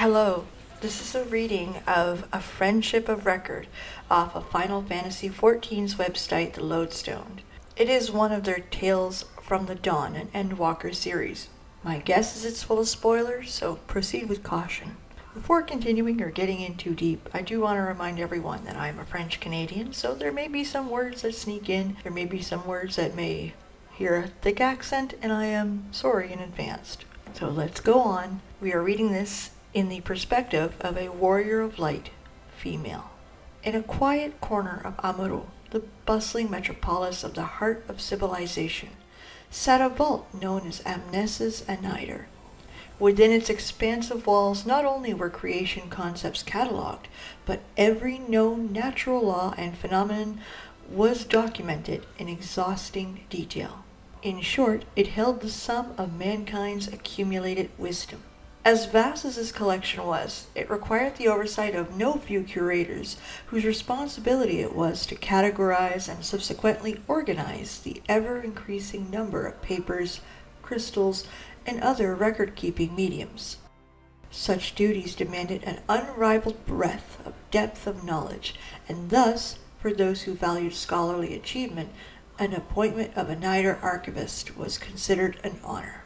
Hello, this is a reading of A Friendship of Record off of Final Fantasy XIV's website, The Lodestone. It is one of their Tales from the Dawn and Endwalker series. My guess is it's full of spoilers, so proceed with caution. Before continuing or getting in too deep, I do want to remind everyone that I'm a French Canadian, so there may be some words that sneak in, there may be some words that may hear a thick accent, and I am sorry in advance. So let's go on. We are reading this in the perspective of a warrior of light, female. In a quiet corner of Amuro, the bustling metropolis of the heart of civilization, sat a vault known as Amnesis Anider. Within its expansive walls, not only were creation concepts cataloged, but every known natural law and phenomenon was documented in exhausting detail. In short, it held the sum of mankind's accumulated wisdom. As vast as this collection was, it required the oversight of no few curators, whose responsibility it was to categorize and subsequently organize the ever-increasing number of papers, crystals, and other record-keeping mediums. Such duties demanded an unrivaled breadth of depth of knowledge, and thus, for those who valued scholarly achievement, an appointment of a Nider archivist was considered an honor.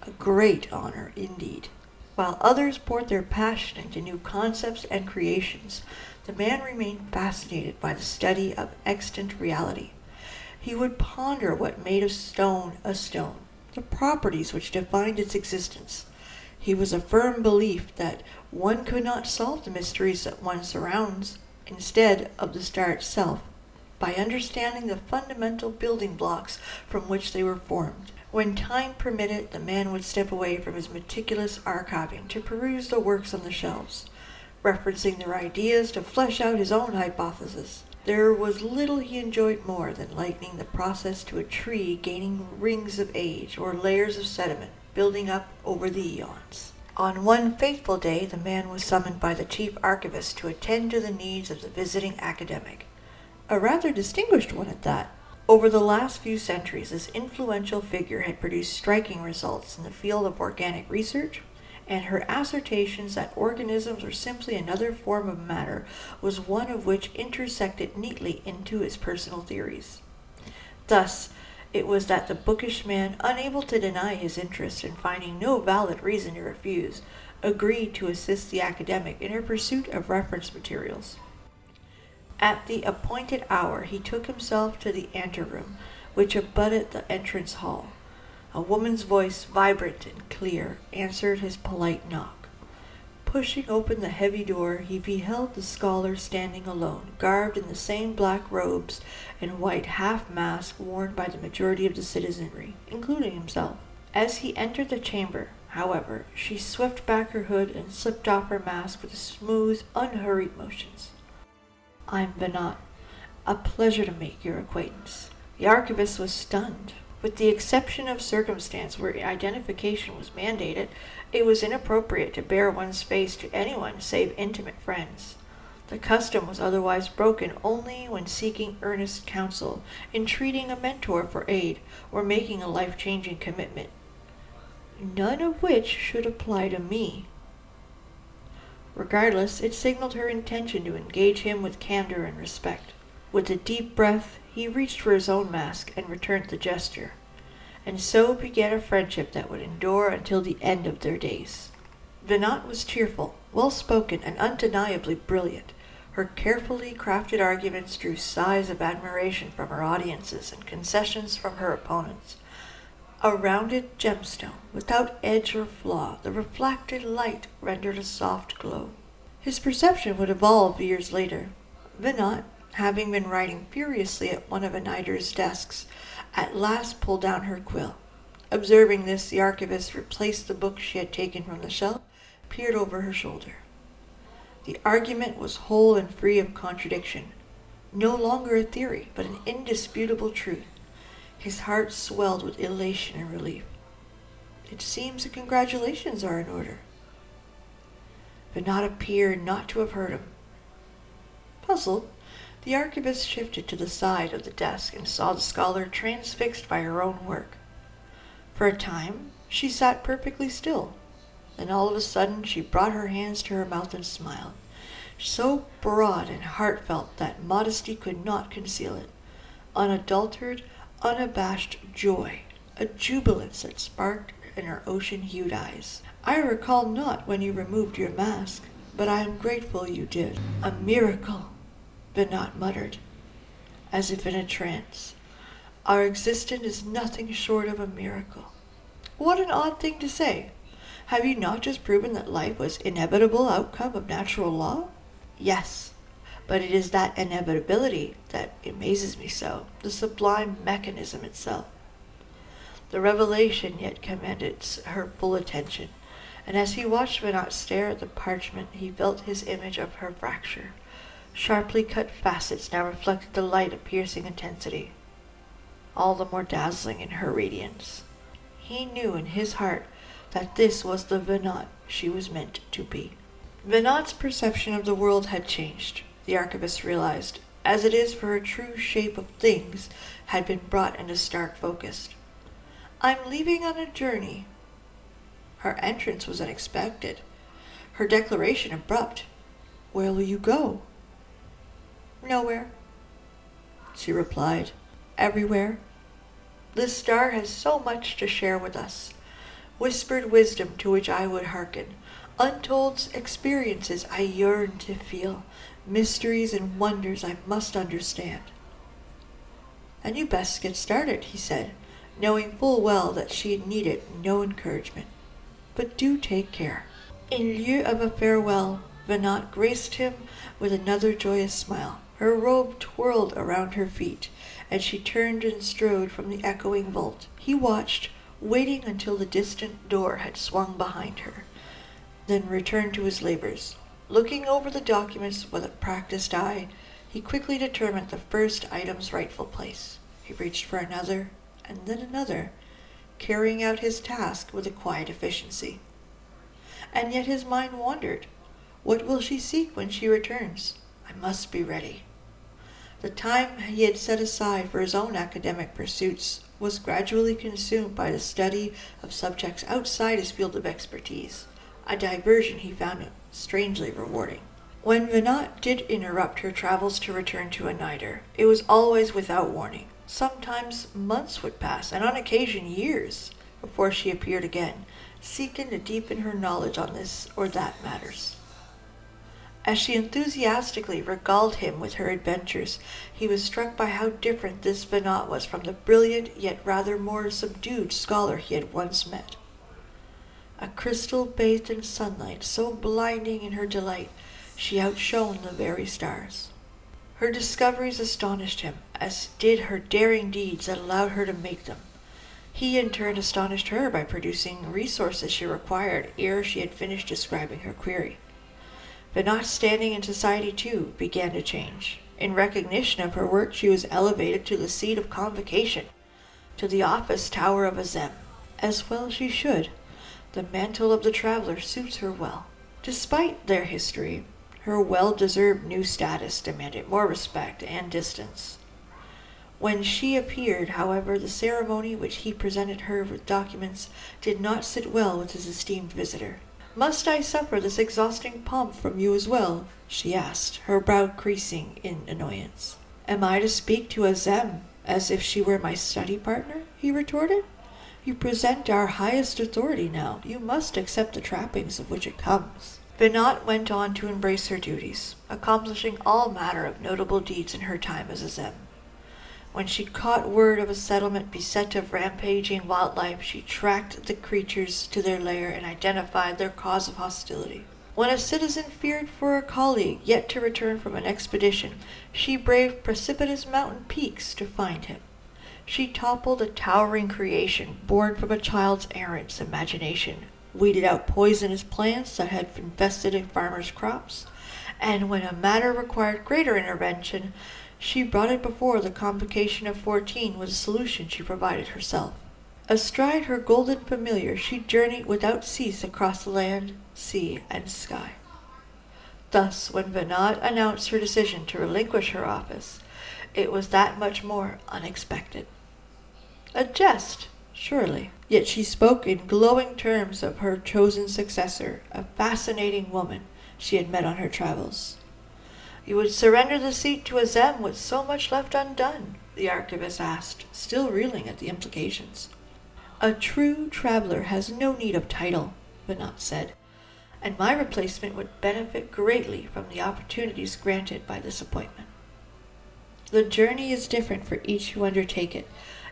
A great honor indeed. While others poured their passion into new concepts and creations, the man remained fascinated by the study of extant reality. He would ponder what made a stone, the properties which defined its existence. He was a firm belief that one could not solve the mysteries that one surrounds, instead of the star itself, by understanding the fundamental building blocks from which they were formed. When time permitted, the man would step away from his meticulous archiving to peruse the works on the shelves, referencing their ideas to flesh out his own hypothesis. There was little he enjoyed more than likening the process to a tree gaining rings of age or layers of sediment building up over the eons. On one fateful day, the man was summoned by the chief archivist to attend to the needs of the visiting academic, a rather distinguished one at that. Over the last few centuries, this influential figure had produced striking results in the field of organic research, and her assertions that organisms are simply another form of matter was one of which intersected neatly into his personal theories. Thus, it was that the bookish man, unable to deny his interest and finding no valid reason to refuse, agreed to assist the academic in her pursuit of reference materials. At the appointed hour, he took himself to the anteroom, which abutted the entrance hall. A woman's voice, vibrant and clear, answered his polite knock. Pushing open the heavy door, he beheld the scholar standing alone, garbed in the same black robes and white half-mask worn by the majority of the citizenry, including himself. As he entered the chamber, however, she swept back her hood and slipped off her mask with smooth, unhurried motions. "I'm Venat. A pleasure to make your acquaintance." The archivist was stunned. With the exception of circumstance where identification was mandated, it was inappropriate to bare one's face to anyone save intimate friends. The custom was otherwise broken only when seeking earnest counsel, entreating a mentor for aid, or making a life-changing commitment. None of which should apply to me. Regardless, it signaled her intention to engage him with candor and respect. With a deep breath, he reached for his own mask and returned the gesture, and so began a friendship that would endure until the end of their days. Venat was cheerful, well-spoken, and undeniably brilliant. Her carefully crafted arguments drew sighs of admiration from her audiences and concessions from her opponents. A rounded gemstone, without edge or flaw, the reflected light rendered a soft glow. His perception would evolve years later. Venat, having been writing furiously at one of Anider's desks, at last pulled down her quill. Observing this, the archivist replaced the book she had taken from the shelf, peered over her shoulder. The argument was whole and free of contradiction. No longer a theory, but an indisputable truth. His heart swelled with elation and relief. "It seems the congratulations are in order." Venat appeared not to have heard him. Puzzled, the archivist shifted to the side of the desk and saw the scholar transfixed by her own work. For a time, she sat perfectly still, Then all of a sudden she brought her hands to her mouth and smiled, so broad and heartfelt that modesty could not conceal it. Unadulterated, unabashed joy, a jubilance that sparkled in her ocean-hued eyes. I recall not when you removed your mask, but I am grateful you did. A miracle, Venat muttered, as if in a trance. Our existence is nothing short of a miracle. What an odd thing to say. Have you not just proven that life was inevitable outcome of natural law? Yes, but it is that inevitability that amazes me so, the sublime mechanism itself. The revelation yet commanded her full attention, and as he watched Venat stare at the parchment, he felt his image of her fracture. Sharply cut facets now reflected the light of piercing intensity, all the more dazzling in her radiance. He knew in his heart that this was the Venat she was meant to be. Venat's perception of the world had changed, the archivist realized, as it is for her true shape of things had been brought into stark focus. I'm leaving on a journey. Her entrance was unexpected, her declaration abrupt. Where will you go? Nowhere, she replied. Everywhere. This star has so much to share with us. Whispered wisdom to which I would hearken. Untold experiences I yearn to feel. Mysteries and wonders I must understand. Then you best get started, he said, knowing full well that she needed no encouragement. But do take care. In lieu of a farewell, Venat graced him with another joyous smile. Her robe twirled around her feet, and she turned and strode from the echoing vault. He watched, waiting until the distant door had swung behind her, then returned to his labors. Looking over the documents with a practiced eye, he quickly determined the first item's rightful place. He reached for another, and then another, carrying out his task with a quiet efficiency. And yet his mind wandered. What will she seek when she returns? I must be ready. The time he had set aside for his own academic pursuits was gradually consumed by the study of subjects outside his field of expertise, a diversion he found strangely rewarding. When Venat did interrupt her travels to return to a niter, it was always without warning. Sometimes months would pass, and on occasion years, before she appeared again, seeking to deepen her knowledge on this or that matters. As she enthusiastically regaled him with her adventures, he was struck by how different this Venat was from the brilliant yet rather more subdued scholar he had once met. A crystal bathed in sunlight, so blinding in her delight, she outshone the very stars. Her discoveries astonished him, as did her daring deeds that allowed her to make them. He in turn astonished her by producing resources she required ere she had finished describing her query. Venat's standing in society, too, began to change. In recognition of her work, she was elevated to the seat of convocation, to the office tower of a Zem. As well she should. The mantle of the traveler suits her well. Despite their history, her well-deserved new status demanded more respect and distance. When she appeared, however, the ceremony which he presented her with documents did not sit well with his esteemed visitor. Must I suffer this exhausting pomp from you as well? She asked, her brow creasing in annoyance. Am I to speak to a Zem as if she were my study partner? He retorted. You present our highest authority now. You must accept the trappings of which it comes. Venat went on to embrace her duties, accomplishing all manner of notable deeds in her time as a Zem. When she caught word of a settlement beset of rampaging wildlife, she tracked the creatures to their lair and identified their cause of hostility. When a citizen feared for a colleague yet to return from an expedition, she braved precipitous mountain peaks to find him. She toppled a towering creation born from a child's errant imagination, weeded out poisonous plants that had infested a farmer's crops, and when a matter required greater intervention, she brought it before the convocation of 14 with a solution she provided herself. Astride her golden familiar, she journeyed without cease across the land, sea, and sky. Thus, when Venat announced her decision to relinquish her office, it was that much more unexpected. A jest, Surely. Yet she spoke in glowing terms of her chosen successor, a fascinating woman she had met on her travels. You would surrender the seat to a Zem with so much left undone? The archivist asked, still reeling at the implications. A true traveler has no need of title, Venat said, and my replacement would benefit greatly from the opportunities granted by this appointment. The journey is different for each who undertake it,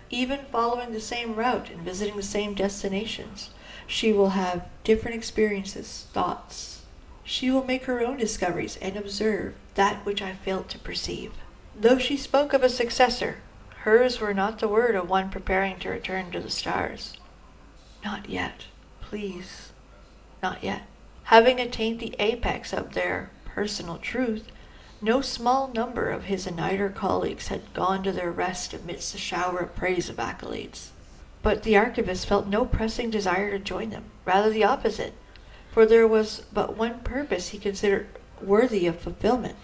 even following the same route and visiting the same destinations. She will have different experiences, thoughts. She will make her own discoveries and observe that which I failed to perceive. Though she spoke of a successor, hers were not the word of one preparing to return to the stars. Not yet, please, not yet. Having attained the apex of their personal truth, no small number of his Enider colleagues had gone to their rest amidst the shower of praise of accolades. But the archivist felt no pressing desire to join them, rather the opposite, for there was but one purpose he considered worthy of fulfillment: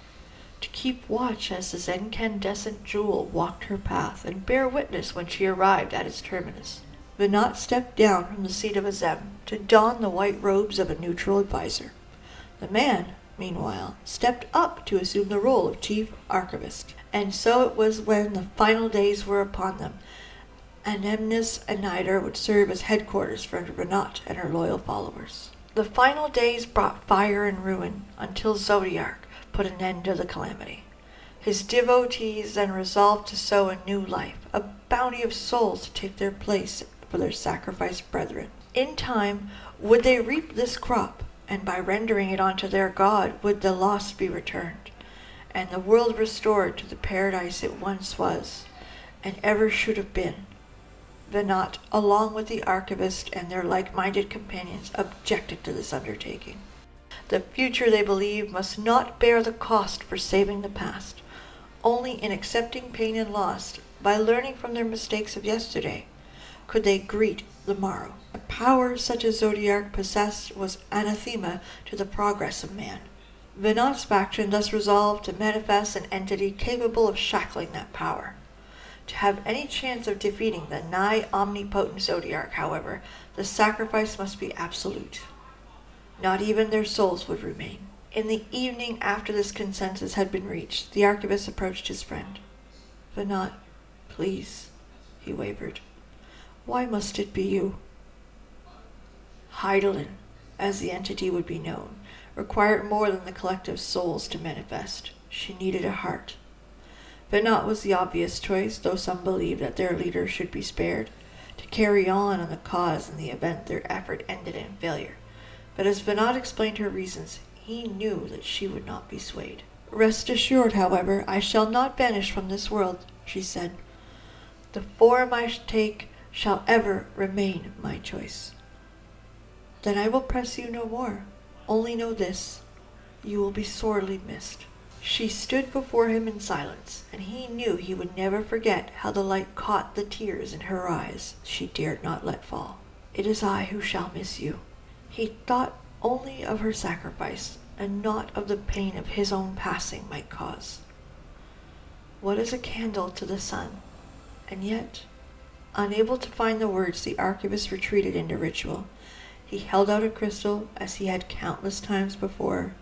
to keep watch as this incandescent jewel walked her path, and bear witness when she arrived at its terminus. Venat stepped down from the seat of a Zem to don the white robes of a neutral advisor. The man, meanwhile, stepped up to assume the role of chief archivist. And so it was when the final days were upon them. Anemnis and Nider would serve as headquarters for Venat and her loyal followers. The final days brought fire and ruin until Zodiac put an end to the calamity. His devotees then resolved to sow a new life, a bounty of souls to take their place for their sacrificed brethren. In time, would they reap this crop, and by rendering it unto their God would the lost be returned, and the world restored to the paradise it once was, and ever should have been. Venat, along with the archivist and their like-minded companions, objected to this undertaking. The future, they believed, must not bear the cost for saving the past. Only in accepting pain and loss, by learning from their mistakes of yesterday, could they greet the morrow. A power such as Zodiac possessed was anathema to the progress of man. Venat's faction thus resolved to manifest an entity capable of shackling that power. To have any chance of defeating the nigh omnipotent Zodiac, however, the sacrifice must be absolute. Not even their souls would remain. In the evening after this consensus had been reached, the archivist approached his friend. Venat, please, he wavered. Why must it be you? Heidelin, as the entity would be known, required more than the collective souls to manifest. She needed a heart. Venat was the obvious choice, though some believed that their leader should be spared, to carry on the cause in the event their effort ended in failure. But as Venat explained her reasons, he knew that she would not be swayed. Rest assured, however, I shall not vanish from this world, she said. The form I take shall ever remain my choice. Then I will press you no more. Only know this, you will be sorely missed. She stood before him in silence, and he knew he would never forget how the light caught the tears in her eyes she dared not let fall. It is I who shall miss you. He thought only of her sacrifice, and not of the pain of his own passing might cause. What is a candle to the sun? And yet, unable to find the words, the archivist retreated into ritual. He held out a crystal, as he had countless times before,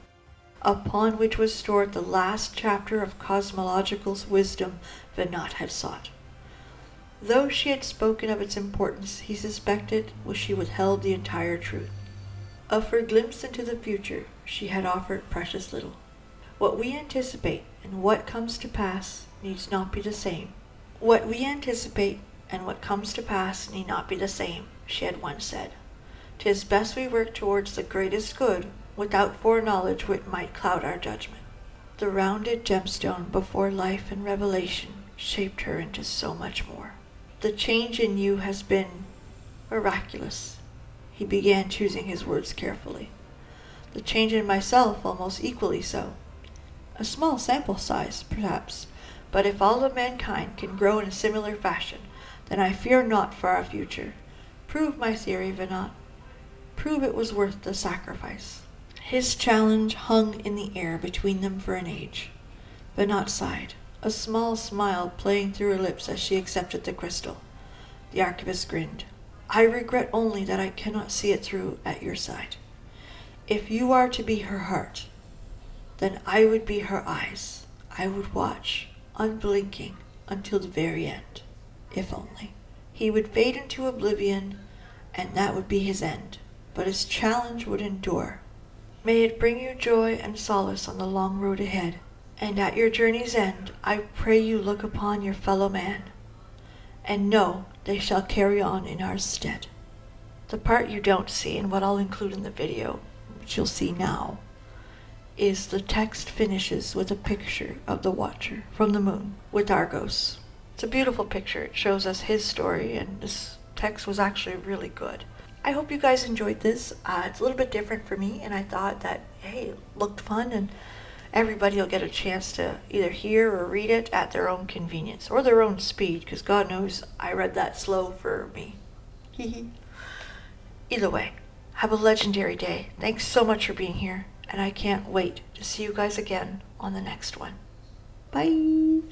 upon which was stored the last chapter of cosmological wisdom Venat had sought. Though she had spoken of its importance, he suspected she withheld the entire truth. Of her glimpse into the future, she had offered precious little. What we anticipate and what comes to pass needs not be the same. What we anticipate and what comes to pass need not be the same, she had once said. 'Tis best we work towards the greatest good, without foreknowledge which might cloud our judgment. The rounded gemstone before life and revelation shaped her into so much more. The change in you has been miraculous. He began choosing his words carefully. The change in myself almost equally so. A small sample size, perhaps, but if all of mankind can grow in a similar fashion, then I fear not for our future. Prove my theory, Venat. Prove it was worth the sacrifice. His challenge hung in the air between them for an age. Venat sighed, a small smile playing through her lips as she accepted the crystal. The archivist grinned. I regret only that I cannot see it through at your side. If you are to be her heart, then I would be her eyes. I would watch, unblinking, until the very end. If only. He would fade into oblivion, and that would be his end. But his challenge would endure. May it bring you joy and solace on the long road ahead. And at your journey's end, I pray you look upon your fellow man, and know they shall carry on in our stead. The part you don't see, and what I'll include in the video, which you'll see now, is the text finishes with a picture of the Watcher from the moon with Argos. It's a beautiful picture. It shows us his story, and this text was actually really good. I hope you guys enjoyed this. It's a little bit different for me, and I thought that, hey, it looked fun, and everybody will get a chance to either hear or read it at their own convenience or their own speed, because God knows I read that slow for me. Either way, have a legendary day. Thanks so much for being here, and I can't wait to see you guys again on the next one. Bye!